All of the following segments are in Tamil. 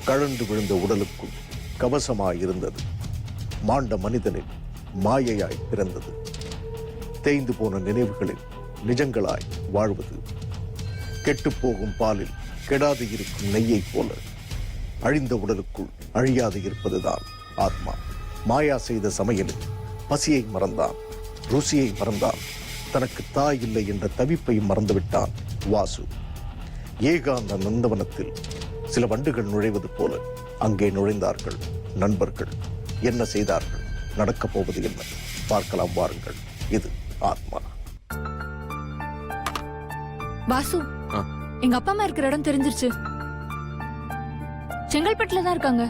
கழண்டு விழுந்த உடலுக்குள் கவசமாயிருந்தது. மாண்ட மனிதனின் மாயையாய் பிறந்தது. தேய்ந்து போன நினைவுகளில் நிஜங்களாய் வாழ்வது. கெட்டுப்போகும் பாலில் கெடாது இருக்கும் நெய்யைப் போல அழிந்த உடலுக்குள் அழியாது இருப்பதுதான் ஆத்மா. மாயா செய்த சமையலில் பசியை மறந்தான், ருசியை மறந்தான், தனக்கு தாய் இல்லை என்ற தவிப்பையும் மறந்துவிட்டான் வாசு. ஏகாந்த நந்தவனத்தில் சில வண்டுகள் நுழைவது போல அங்கே நுழைந்தார்கள் நண்பர்கள். என்ன செய்தார்கள், நடக்கப் போவது என்ன, பார்க்கலாம் வாருங்கள். இது ஆத்மா. வாசு, எங்க அப்பா அம்மா இருக்கிற இடம் தெரிஞ்சிருச்சு. செங்கல்பட்டுல தான் இருக்காங்க.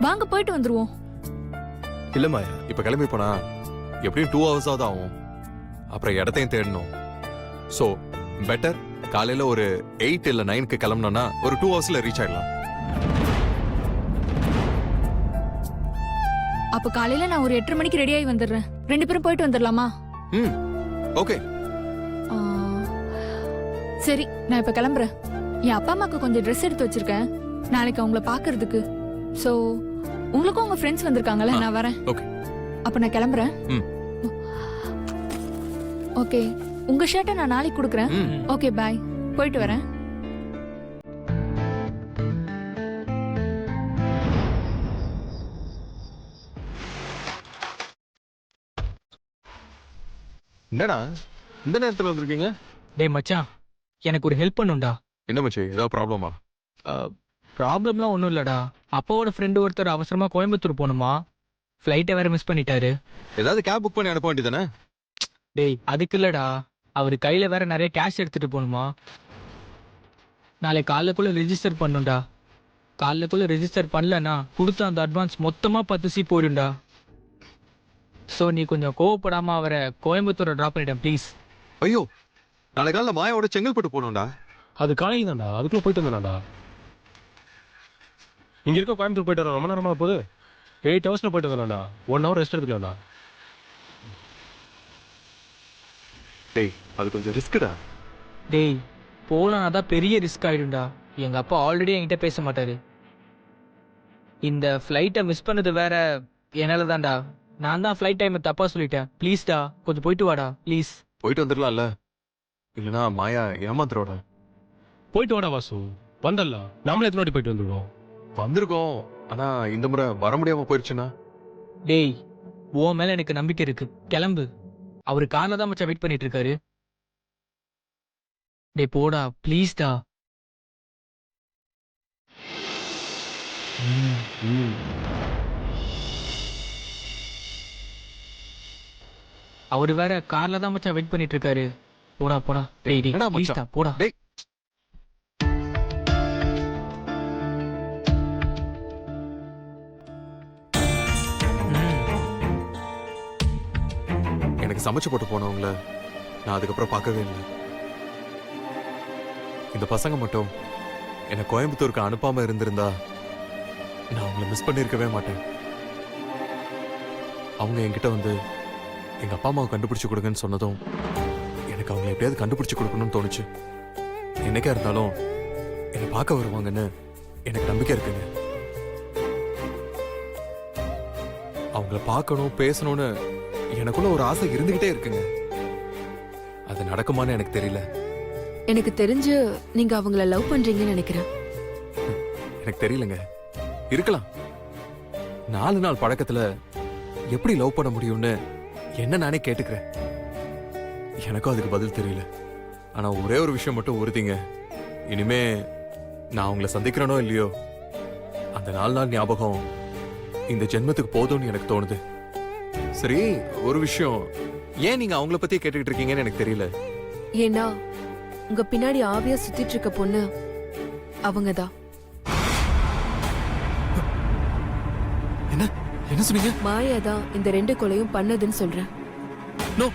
வாங்க போயிட்டு வந்துருவோம். இல்ல மாயா, இப்ப கிளம்பி போனா எப்படியும் 2 hours ஆகுது ஆகும். அப்புறம் இடத்தையும் தேடணும். சோ பெட்டர் காலையில ஒரு 8 இல்ல 9க்கு கிளம்பணும்னா ஒரு 2 hours ரீச் ஆயிடலாம். அப்ப காலையில நான் ஒரு 8:30 மணிக்கு ரெடி ஆகி வந்துடுறேன். 2 பேரும் போயிட்டு வந்துடலாமா? ஓகே. சரி, நான் இப்ப கிளம்புறேன். என் அப்பா அம்மாக்கு கொஞ்சம் ட்ரெஸ் எடுத்து வச்சிருக்கேன் நாளைக்கு அவங்கள பாக்குறதுக்கு. சோ உங்களுக்கும் உங்க ஃப்ரெண்ட்ஸ் வந்திருக்காங்கல்ல, நான் வரேன். ஓகே. அப்ப நான் கிளம்புறேன். ஓகே, உங்க ஷர்ட்டை நான் நாளைக்கு கொடுக்குறேன். ஓகே, பாய். போயிட்டு வரேன். என்னடா இந்த நேரத்துல வந்திருக்கீங்க? டேய் மச்சான், எனக்கு ஒரு ஹெல்ப் பண்ணுண்டா. என்ன மச்சி, ஏதாவது ப்ராப்ளமா? ப்ராப்ளம்லாம் ஒன்றும் இல்லடா. அப்பாவோட ஃப்ரெண்டு ஒருத்தர் அவசரமா கோயம்புத்தூர் போகணுமா, ஃப்ளைட்டை வேற மிஸ் பண்ணிட்டாரு. ஏதாவது கேப் புக் பண்ணி அனுப்ப வேண்டியதானே? டேய் அதுக்கு இல்லடா, அவர் கையில வேற நிறைய கேஷ் எடுத்துட்டு போகணுமா. நாளைக்கு காலைக்குள்ள ரெஜிஸ்டர் பண்ணுண்டா. காலைக்குள்ள ரெஜிஸ்டர் பண்ணலன்னா கொடுத்த அந்த அட்வான்ஸ் மொத்தமா 10C போயிடும்டா. ஸோ நீ கொஞ்சம் கோவப்படாம அவரை கோயம்புத்தூரை ட்ராப் பண்ணிட்டேன் ப்ளீஸ். ஐயோ, நாளைக்கு காலையில் மாயாவோட செங்கல்பட்டு போகணும்டா. அது காலையில் தான்டா, அதுக்குள்ளே போயிட்டு வந்தானடா. இங்கே இருக்க கோயம்புத்தூர் போயிட்டு வர ரொம்ப நேரமாக போகுது. 8 hours போயிட்டு வந்தானடா. 1 hour ரெஸ்ட் எடுத்துக்கலாம்டா. டேய் அது கொஞ்சம் ரிஸ்க்குடா. டேய் போகலாம், அதான் பெரிய ரிஸ்க் ஆகிடும்டா. எங்கள் அப்பா ஆல்ரெடி என்கிட்ட பேச மாட்டாரு. இந்த ஃப்ளைட்டை மிஸ் பண்ணது வேற என்னால் தான்டா. நான் தான் ஃப்ளைட் டைமை தப்பாக சொல்லிட்டேன். ப்ளீஸ்டா கொஞ்சம் போயிட்டு வாடா ப்ளீஸ். போயிட்டு வந்துடலாம்ல, இல்லைனா மாயா ஏமாத்துறோட. போயிட்டு வாடா வாசு, வந்தடலாம். நாமளே எத்தனை வாட்டி போயிட்டு வந்துடுவோம். வந்திருக்கோம், ஆனா இந்த முறை வர முடியாம போயிடுச்சுன்னா? டேய் உன் மேல எனக்கு நம்பிக்கை இருக்கு, கிளம்பு. அவரு காரணம் தான் மச்சான் வெயிட் பண்ணிட்டு இருக்காரு. டேய் போடா ப்ளீஸ்டா. அவரு வேற கார்ல தான் மச்சான் வெயிட் பண்ணிட்டு இருக்காரு. போடா போடா. டேய் டேய் ப்ளீஸ்டா போடா. டேய் எனக்கு சமைச்சு போட்டு போனவங்கள நான் அதுக்கப்புறம் பார்க்கவே இல்லை. இந்த பசங்க மட்டும் என்னை கோயம்புத்தூருக்கு அனுப்பாம இருந்திருந்தா நான் அவங்கள மிஸ் பண்ணியிருக்கவே மாட்டேன். அவங்க என்கிட்ட வந்து எங்க அப்பா அம்மாவை கண்டுபிடிச்சு கொடுங்கன்னு சொன்னதும் எனக்கு அவங்களை எப்படியாவது கண்டுபிடிச்சு கொடுக்கணும்னு தோணுச்சு. என்னைக்கா இருந்தாலும் என்னை பார்க்க வருவாங்கன்னு எனக்கு நம்பிக்கை இருக்குங்க. அவங்கள பார்க்கணும் பேசணும்னு எனக்குள்ள ஒரு ஆசை இருந்துகிட்டே இருக்குங்க. அது நடக்குமான்னு எனக்கு தெரியல. எனக்கு தெரிஞ்சு நீங்க அவங்கள லவ் பண்றீங்கன்னு நினைக்கிறேன். எனக்கு தெரியலங்க, இருக்கலாம். 4 நாள் பழக்கத்துல எப்படி லவ் பண்ண முடியும்னு என்ன நானே கேட்டுக்கிறேன். எனக்கும் அதுக்கு பதில் தெரியல. ஆனா ஒரே ஒரு விஷயம் மட்டும் உறுதிங்க, இனிமே நான் அவங்கள சந்திக்கிறேனோ இல்லையோ, அந்த 4 நாள் ஞாபகம் இந்த ஜென்மத்துக்கு போதும்னு எனக்கு தோணுது. சரி, ஒரு விஷயம், ஏன் நீங்க அவங்கள பத்தி கேட்டுக்கிட்டு இருக்கீங்கன்னு எனக்கு தெரியல. ஏன்னா உங்க பின்னாடி ஆவியா சுத்திட்டு இருக்க பொண்ணு அவங்கதான். என்ன என்ன சொன்னீங்க? மாயாதான் இந்த 2 கொலையும் பண்ணதுன்னு சொல்றேன். நோ,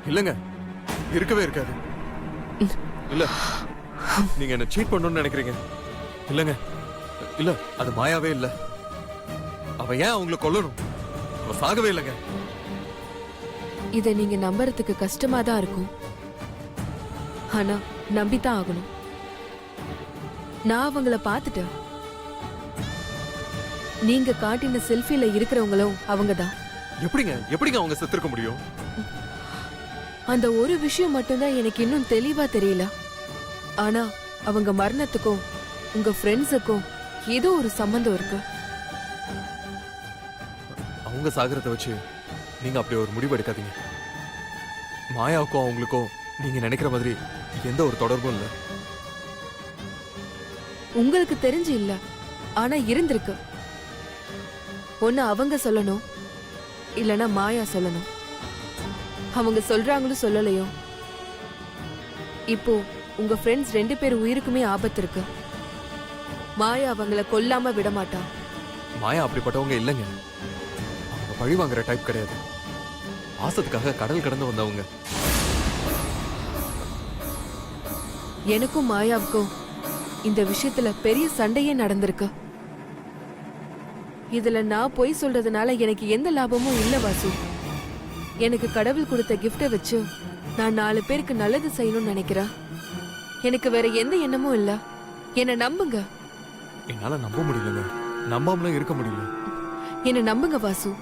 இல்லங்க, இருக்கவே இருக்காது. இல்ல, நீங்க என்ன சீட் பண்ணணும்னு நினைக்கிறீங்க. இல்லங்க, இல்ல, அது மாயாவே இல்ல. அவ ஏன் அவங்களை கொல்லணும்? அவ சாகவே இல்லைங்க. இத நீங்க நம்புறதுக்கு கஷ்டமா தான் இருக்கும், ஆனா நம்பித்தான் ஆகணும். நான் அவங்கள பார்த்துட்டேன். நீங்க காட்டின செல்ஃபில இருக்கிறவங்களும் அவங்கதான். எப்படிங்க அவங்க செத்துருக்க முடியும்? அந்த ஒரு விஷயம் மட்டும்தான் எனக்கு இன்னும் தெளிவா தெரியல. ஆனா அவங்க மரணத்துக்கும் உங்க ஃப்ரெண்ட்ஸுக்கும் ஏதோ ஒரு சம்பந்தம் இருக்கு. அவங்க சாகரத்தை வச்சு நீங்க அப்படி ஒரு முடிவு எடுக்காதீங்க. மாயாவுக்கும் அவங்களுக்கும் நீங்க நினைக்கிற மாதிரி எந்த ஒரு தொடர்பும் இல்லை. உங்களுக்கு தெரிஞ்சு இல்ல, ஆனா இருந்திருக்கு. ஒண்ணு அவங்க சொல்லணும், இல்லனா மாயா சொல்லணும். அவங்க சொல்றாங்களோ சொல்லலையோ, இப்போ உங்க ஃப்ரெண்ட்ஸ் 2 பேர் உயிருக்குமே ஆபத்து இருக்கு. மாயா அவங்கள கொல்லாம விட மாட்டா. மாயா அப்படிப்பட்டவங்க இல்லைங்க. அவங்க பழி வாங்குற டைப் கிடையாது. ஆசத்துக்காக கடல் கடந்து வந்தவங்க. எனக்கும் மாயாவுக்கும் இந்த விஷயத்துல பெரிய சண்டையே நடந்திருக்கு. இதுல நான் பொய் சொல்றதுனால எனக்கு எந்த லாபமும் இல்ல வாசு. எனக்கு கடவுள் கொடுத்த கிஃப்ட வச்சு நான் 4 பேருக்கு நல்லது செய்யணும்னு நினைக்கிறேன். எனக்கு வேற எந்த எண்ணமும் இல்ல. என்ன நம்புங்க. என்னால நம்ப முடியலங்க. நம்பாமலும் இருக்க முடியல. என்ன நம்புங்க வாசு.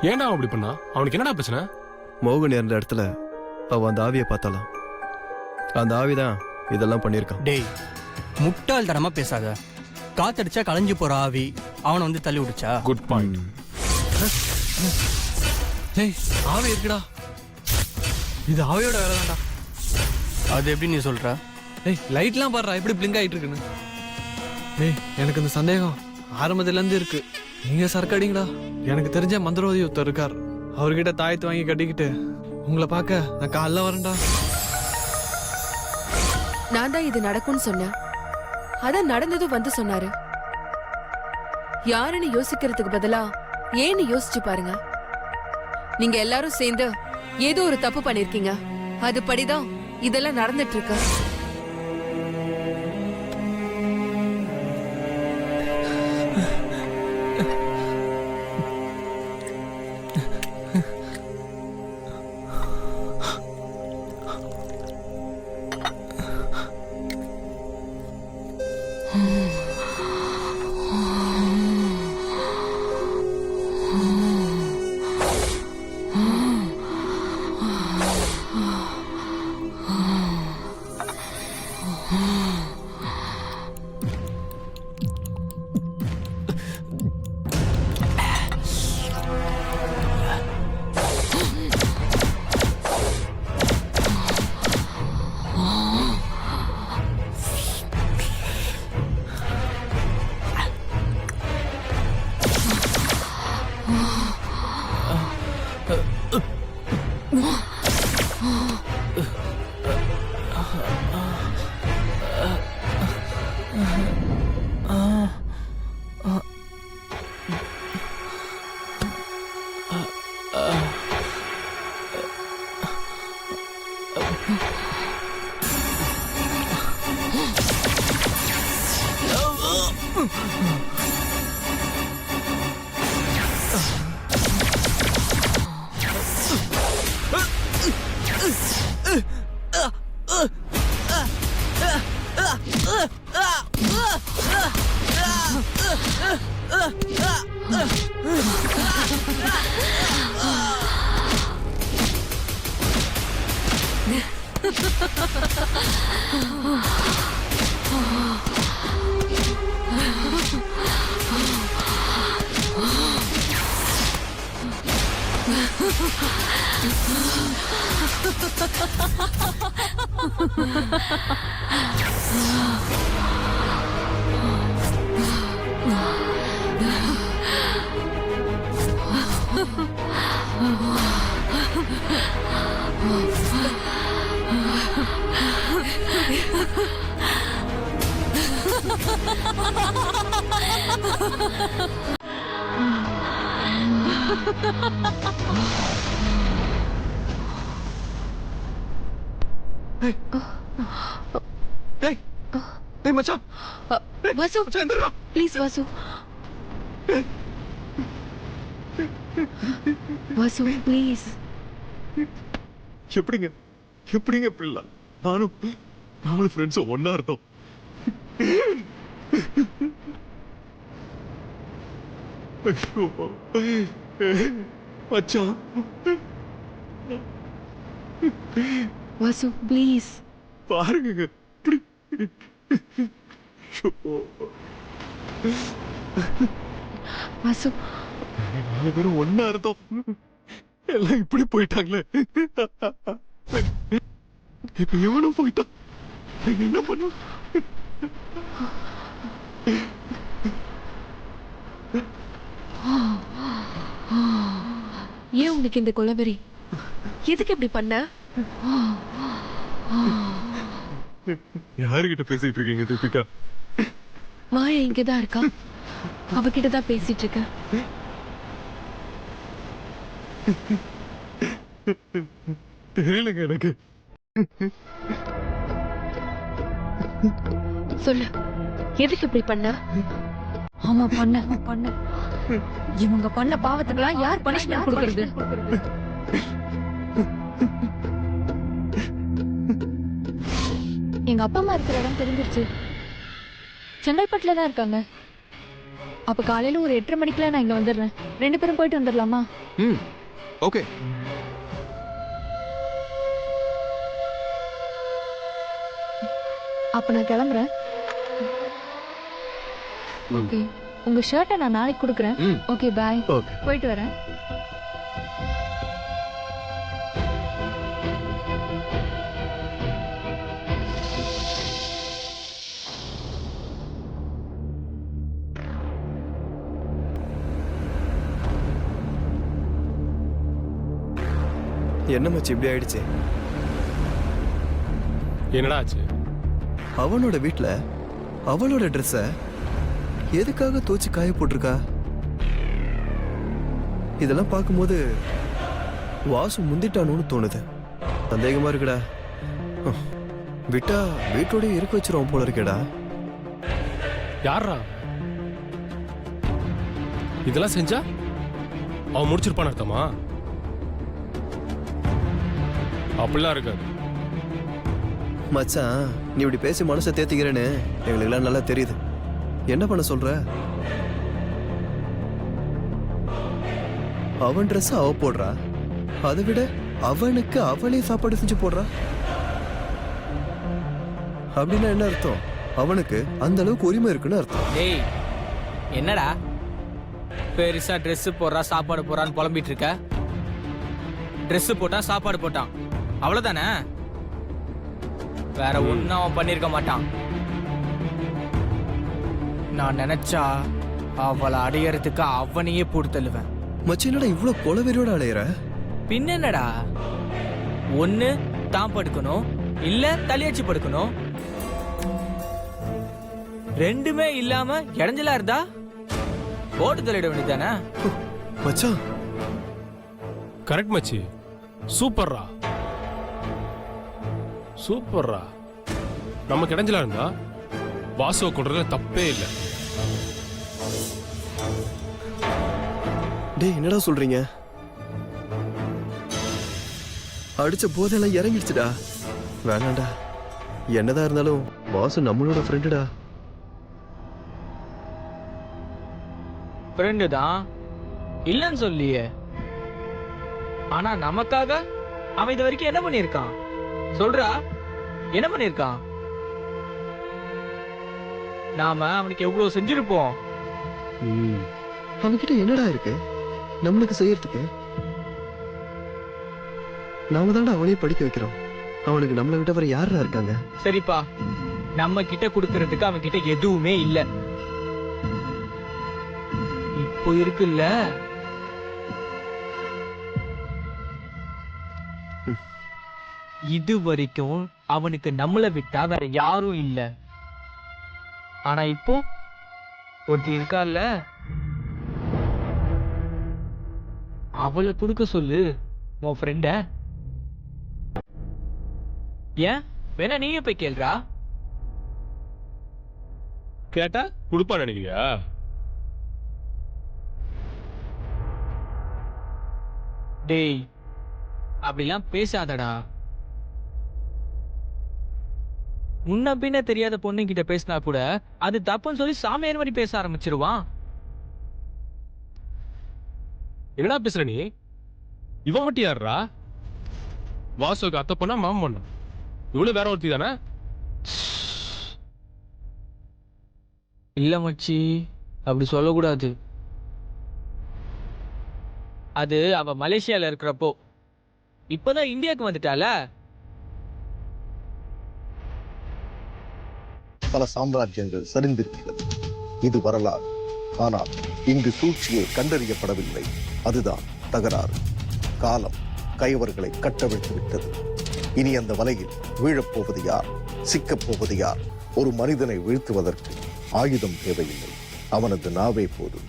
ஏன்டா அவன் அப்படி பண்ணா? அவனுக்கு என்னடா பிரச்சனை? மோகன் இறந்த இடத்துல அவ அந்த ஆவியை பார்த்தாலாம். அந்த ஆவிதான் இதெல்லாம் பண்ணியிருக்கான். டேய், முட்டாள்தனமா பேசாத. காத்தடிச்சா களைஞ்சு போற ஆவி அவனை வந்து தள்ளி விடுச்சா? Good point. டேய், ஆவி இருக்குடா. இது ஆவியோட வேலை தான்டா. அது எப்படி நீ சொல்ற? டேய், லைட்லாம் பாடுறா எப்படி பிளிங்க் ஆயிட்டு இருக்குன்னு. டேய், எனக்கு இந்த சந்தேகம் ஆரம்பத்துல இருந்து இருக்கு. நீங்க சரக்கு அடிங்கடா. எனக்கு தெரிஞ்ச மந்திரவாதி ஒருத்தர் இருக்கார். அவர்கிட்ட தாயத்து வாங்கி கட்டிக்கிட்டு உங்களை பார்க்க நான் காலைல வரேன்டா. நான் தான் இது நடக்கும்னு சொன்னேன். அதான் நடந்ததும் வந்து சொன்னாரு. யாருன்னு யோசிக்கிறதுக்கு பதிலா ஏன்னு யோசிச்சு பாருங்க. நீங்க எல்லாரும் சேர்ந்து ஏதோ ஒரு தப்பு பண்ணிருக்கீங்க. அதுபடிதான் இதெல்லாம் நடந்துட்டு இருக்கு. டேய் மச்சான் வாசு ப்ளீஸ் வாசு வாசு ப்ளீஸ். எப்படிங்க எப்படிங்க பிள்ளை நானும் ஃப்ரெண்ட்ஸும் ஒன்னா இருந்தோம். மச்சான் வாசு ப்ளீஸ். பாருங்க வாசு நாலு பேரும் ஒன்னா இருந்தோம், எல்லாம் இப்படி போயிட்டாங்களே. இப்ப இவனும் போயிட்டான், என்ன பண்ண? ஏன் உங்களுக்கு இந்த கொலவெறி? எதுக்கு இப்படி பண்ண? யாருகிட்ட பேசிட்டு இருக்கீங்க தீபிகா? மாயா இங்கதான் இருக்கா, அவகிட்ட தான் பேசிட்டு இருக்கேன். தெரியலங்க எனக்கு. சொல்லு, எதுக்கு இப்படி பண்ண? ஆமா பண்ண இவங்க பண்ண பாவத்துக்கெல்லாம் யார் பனிஷ்மெண்ட் கொடுக்கறது? எங்க அப்பா அம்மா இருக்கிற இடம் தெரிஞ்சிருச்சு. செங்கல்பட்டுல தான் இருக்காங்க. அப்ப காலையில ஒரு 8:30 மணிக்கெல்லாம் நான் இங்க வந்துடுறேன். 2 பேரும் போயிட்டு வந்துடலாமா? ம் ஓகே. அப்ப நான் கிளம்புறேன். ஓகே, உங்க ஷர்ட்டை நான் நாளைக்கு கொடுக்குறேன். Okay bye. ஓகே. போயிட்டு வரேன். என்ன மச்சி இப்படி ஆயிடுச்சு? என்னடா ஆச்சு? அவனோட வீட்ல அவளோட ட்ரெஸ்ஸ எதுக்காக தோச்சு காய போட்டிருக்கா? இதெல்லாம் பார்க்கும்போது வாசு முந்திட்டானோன்னு தோணுது. சந்தேகமா இருக்குடா. விட்டா வீட்டோடய இருக்க வச்சிருவோம் போல இருக்கேடா. யாரா இதெல்லாம் செஞ்சா? அவன் முடிச்சிருப்பான்னு அர்த்தமா? அப்படிலாம் இருக்காது மச்சான், நீ இப்படி பேசி மனசை தேத்திக்கிறேன்னு எங்களுக்கெல்லாம் நல்லா தெரியுது. என்ன பண்ண சொல்ற? அவன் ட்ரெஸ் அவ போடுறா, அதை விட அவனுக்கு அவளே சாப்பாடு செஞ்சு போடுறா. அப்படின்னா என்ன அர்த்தம்? அவனுக்கு அந்த அளவுக்கு உரிமை இருக்குன்னு அர்த்தம். டேய் என்னடா பெருசா ட்ரெஸ் போடுறா சாப்பாடு போறான்னு புலம்பிட்டு இருக்க? ட்ரெஸ் போட்டா சாப்பாடு போட்டான், அவ்வளவுதானே? வேற ஒன்னும் அவன் பண்ணிருக்க மாட்டான். நான் நினைச்சா அவளை அடையறதுக்கு அவனையே போட்டு தள்ளுவேன். மச்சி, என்னடா இவ்வளவு கொலவெறியோட அலையிற? பின்ன என்னடா, ஒண்ணு தான் படுக்கணும், இல்ல தலையச்சு படுக்கணும். ரெண்டுமே இல்லாம இடைஞ்சலா இருந்தா போட்டு தள்ளிட வேண்டியதானே? மச்சான் கரெக்ட் மச்சி, சூப்பர்ரா சூப்பர்ரா. நம்ம கிடைஞ்சலா இருந்தா வாசுவை கொண்டதுல தப்பே இல்லை. டேய், என்னடா சொல்றீங்க? அடிச்ச போதெல்லாம் இறங்கிடுச்சுடா. வேணாண்டா, என்னதான் இருந்தாலும் வாசு நம்மளோட ஃப்ரெண்டுடா. ஃப்ரெண்டு தான் இல்லன்னு சொல்லியே. ஆனா நமக்காக அவன் இது வரைக்கும் என்ன பண்ணிருக்கான் சொல்றா? என்ன பண்ணிருக்கான்? நாம அவனுக்கு எவ்வளவு செஞ்சிருப்போம். அவன்கிட்ட என்னடா இருக்கு நம்மளுக்கு செய்யறதுக்கு? நாம தான்டா அவனையும் படிக்க வைக்கிறோம். அவனுக்கு நம்மளை விட்ட வேற யாரா இருக்காங்க? சரிப்பா, நம்ம கிட்ட கொடுக்கறதுக்கு அவன் கிட்ட எதுவுமே இல்ல. இப்போ இருக்குல்ல, இது வரைக்கும் அவனுக்கு நம்மளை விட்டா வேற யாரும் இல்ல. ஆனா இப்போ ஒருத்தி இருக்கால, அவளை கொடுக்க சொல்லு உன் ஃப்ரெண்ட. ஏன் வேணா நீயே போய் கேள்றா. கேட்டா கொடுப்பா நினைக்கிறியா? டேய் அப்படிலாம் பேசாதடா. முன்ன பின்ன தெரியாத பொண்ணுகிட்ட பேசினா கூட அது தப்புன்னு சொல்லி சாமியார் மாதிரி பேச ஆரம்பிச்சிருவான். என்னடா பேசுற நீ? இவன் மட்டும் யாருடா? வாசுக்கு அத்தை பொண்ணா மாமன் பொண்ணா? இவ்வளவு வேற ஒருத்தி தானே? இல்ல மச்சி, அப்படி சொல்லக்கூடாது. அது அவ மலேசியால இருக்கிறப்போ. இப்பதான் இந்தியாவுக்கு வந்துட்டால. பல சாம்ராஜ்யங்கள் சரிந்திருக்கிறது. இது வரலாறு. ஆனால் இங்கு சூழ்ச்சியை கண்டறியப்படவில்லை. அதுதான் தகராறு. காலம் கயவர்களை கட்டவிழ்த்து விட்டது. இனி அந்த வலையில் வீழப்போவது யார்? சிக்கப் போவது யார்? ஒரு மனிதனை வீழ்த்துவதற்கு ஆயுதம் தேவையில்லை. அவனது நாவே போதும்.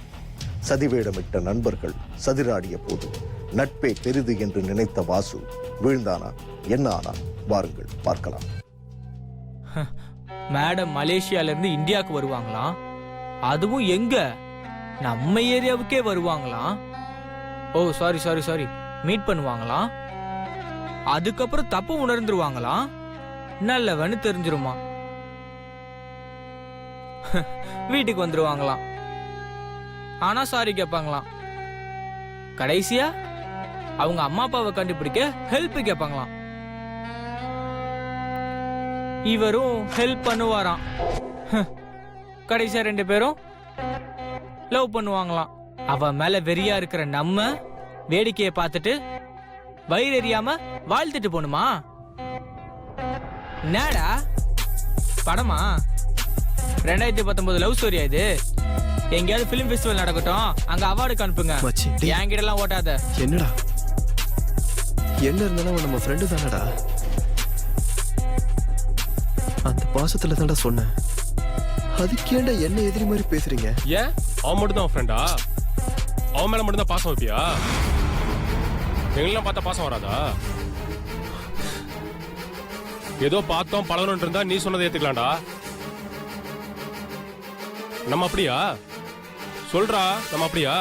சதிவேடமிட்ட நண்பர்கள் சதிராடிய போது நட்பே பெரிது என்று நினைத்த வாசு வீழ்ந்தானா? என்ன ஆனா? வாருங்கள் பார்க்கலாம். மேடம் மலேசியால இருந்து இந்தியாவுக்கு வருவாங்களாம். அதுவும் எங்க? நம்ம ஏரியாவுக்கே வருவாங்களாம். ஓ சாரி சாரி சாரி மீட் பண்ணுவாங்களாம். அதுக்கப்புறம் தப்பு உணர்ந்துருவாங்களாம். நல்லவன்னு தெரிஞ்சிருமா. வீட்டுக்கு வந்துருவாங்களாம். ஆனா சாரி கேட்பாங்களாம். கடைசியா அவங்க அம்மா அப்பாவை கண்டுபிடிக்க ஹெல்ப் கேட்பாங்களாம். இவரும் ஹெல்ப் பண்ணுவாராம். கடைசியா 2 பேரும் லவ் பண்ணுவாங்களாம். அவ மேல வெறியா இருக்கிற நம்ம வேடிக்கையை பார்த்துட்டு வயிறு எறியாம வாழ்த்துட்டு போணுமா? என்னடா படமா? 2019 லவ் ஸ்டோரியா இது? எங்கேயாவது பிலிம் ஃபெஸ்டிவல் நடக்கட்டும், அங்க அவார்டுக்கு அனுப்புங்க. மச்சி, டேய். என்கிட்ட எல்லாம் ஓட்டாத. என்னடா? என்ன இருந்தாலும் அவன் நம்ம ஃப்ரெண்டு தானடா. அந்த பாசத்துல தான்டா சொன்னேன். அதுக்கேண்டா என்ன எதிரி மாதிரி பேசுறீங்க? ஏன் அவன் மட்டும் தான் ஃப்ரெண்டா? அவன் மேல மட்டும் தான் பாசம் வைப்பியா? எங்கெல்லாம் பார்த்தா பாசம் வராதா? ஏதோ பார்த்தோம் பழகணும்னு இருந்தா நீ சொன்னதை ஏத்துக்கலாம்டா. நம்ம அப்படியா? சொல்றா, நம்ம அப்படியா?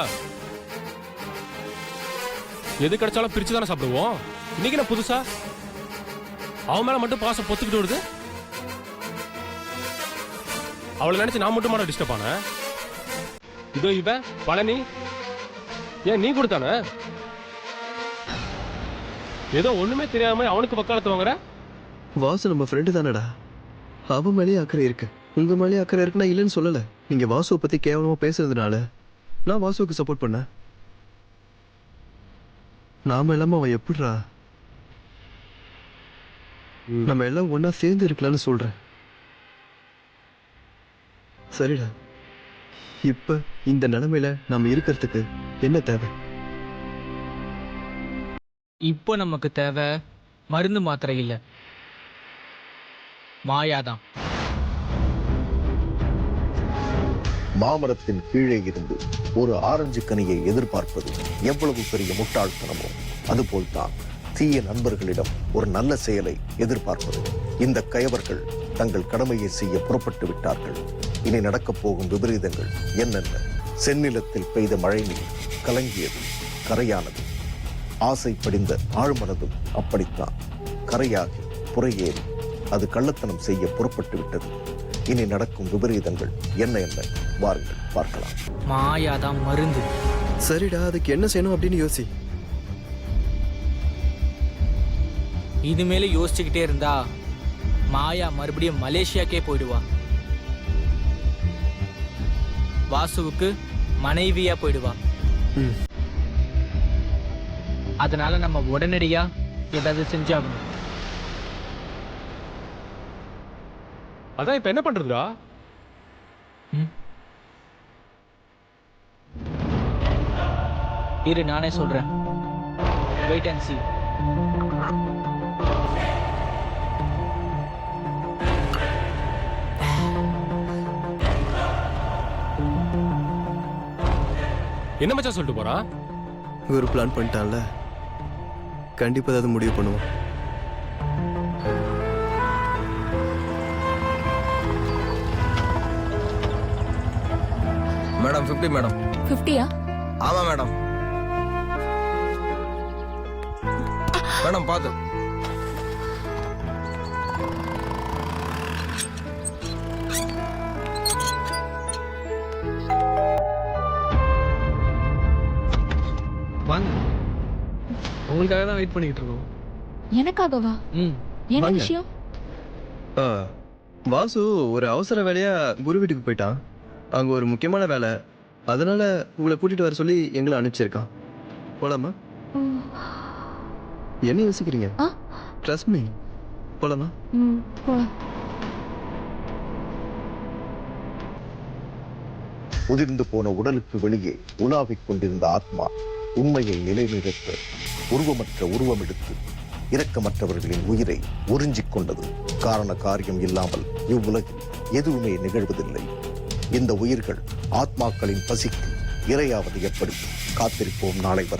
எது கிடைச்சாலும் பிரிச்சு தானே சாப்பிடுவோம். இன்னைக்கு என்ன புதுசா அவன் மேல மட்டும் பாசம் பொத்துக்கிட்டு வருது? அவளை நினைச்சு நான் மட்டும் டிஸ்டர்ப் ஆன. இதோ இவன் பழனி ஏன் நீ கொடுத்தானே? ஏதோ ஒண்ணுமே தெரியாம அவனுக்கு வக்காலத்து வாங்குற. வாசு நம்ம ஃப்ரெண்டு தானடா. அவன் மேலேயே அக்கறை இருக்கு. உங்க மேலேயே அக்கறை இருக்குன்னா இல்லைன்னு சொல்லல. நீங்க வாசுவை பத்தி கேவலமா பேசுறதுனால நான் வாசுவுக்கு சப்போர்ட் பண்ணேன். நாம இல்லாம அவன் எப்படிடா? நம்ம எல்லாம் ஒன்னா சேர்ந்து இருக்கலாம்னு சொல்றேன். சரிடா, இப்ப இந்த நிலைமையில நாம இருக்கிறதுக்கு என்ன தேவை? இப்போ நமக்கு தேவை மருந்து மாத்திரை இல்ல, மாயாதான். மாமரத்தின் கீழே இருந்து ஒரு ஆரஞ்சு கனியை எதிர்பார்ப்பது எவ்வளவு பெரிய முட்டாள்தனமோ அதுபோல்தான் தீய நண்பர்களிடம் ஒரு நல்ல செயலை எதிர்பார்ப்பது. இந்த கயவர்கள் தங்கள் கடமையை செய்ய புறப்பட்டு விட்டார்கள். இனி நடக்கப் போகும் விபரீதங்கள் என்னென்ன? செந்நிலத்தில் பெய்த மழை நீர் கலங்கியது, கரையானது. ஆசை படிந்த ஆழ்மனதும் அப்படித்தான் கரையாகி புறையேறி அது கள்ளத்தனம் செய்ய புறப்பட்டு விட்டது. இனி நடக்கும் விபரீதங்கள் என்ன என்ன? வாருங்கள் பார்க்கலாம். மாயாதான் மருந்து. சரிடா, அதுக்கு என்ன செய்யணும் அப்படின்னு யோசி. இது மேல யோசிச்சுக்கிட்டே இருந்தா மாயா மறுபடியும் மலேசியாக்கே போயிடுவா. வாசுவுக்கு மனைவியா போயிடுவா. அதனால நம்ம உடனடியா ஏதாவது செஞ்சாகணும். அதான் இப்ப என்ன பண்றதுடா? இரு, நானே சொல்றேன். Wait and see. என்ன மச்சான் சொல்லிட்டு போறான்? ஒரு பிளான் பண்ணிட்டான்ல, கண்டிப்பா ஏதாவது முடிவு பண்ணுவோம். மேடம் 50 மேடம் 50யா? ஆமா மேடம் மேடம் பார்த்து வாங்க உங்களுக்காக தான் வெயிட் பண்ணிட்டு இருக்கோம். எனக்காகவா? ம் என்ன வாங்க. விஷயம்? ஆ, வாசு ஒரு அவசர வேலையா குரு வீட்டுக்கு போயிட்டான். அங்க ஒரு முக்கியமான வேலை, அதனால உங்களை கூட்டிட்டு வர சொல்லி எங்களை அனுப்பிச்சிருக்கான். போலாமா? என்ன யோசிக்கிறீங்க? ஆ? Trust me. போலாமா? ம், போலாம். உதிர்ந்து போன உடலுக்கு வெளியே உலாவிக் கொண்டிருந்த ஆத்மா உண்மையை நிலைநிறுத்த உருவமற்ற உருவம் எடுத்து இரக்கமற்றவர்களின் உயிரை உறிஞ்சிக் கொண்டது. காரண காரியம் இல்லாமல் இவ்வுலகில் எதுவுமே நிகழ்வதில்லை. இந்த உயிர்கள் ஆத்மாக்களின் பசிக்கு இரையாவது எப்படி? காத்திருப்போம் நாளை வரை.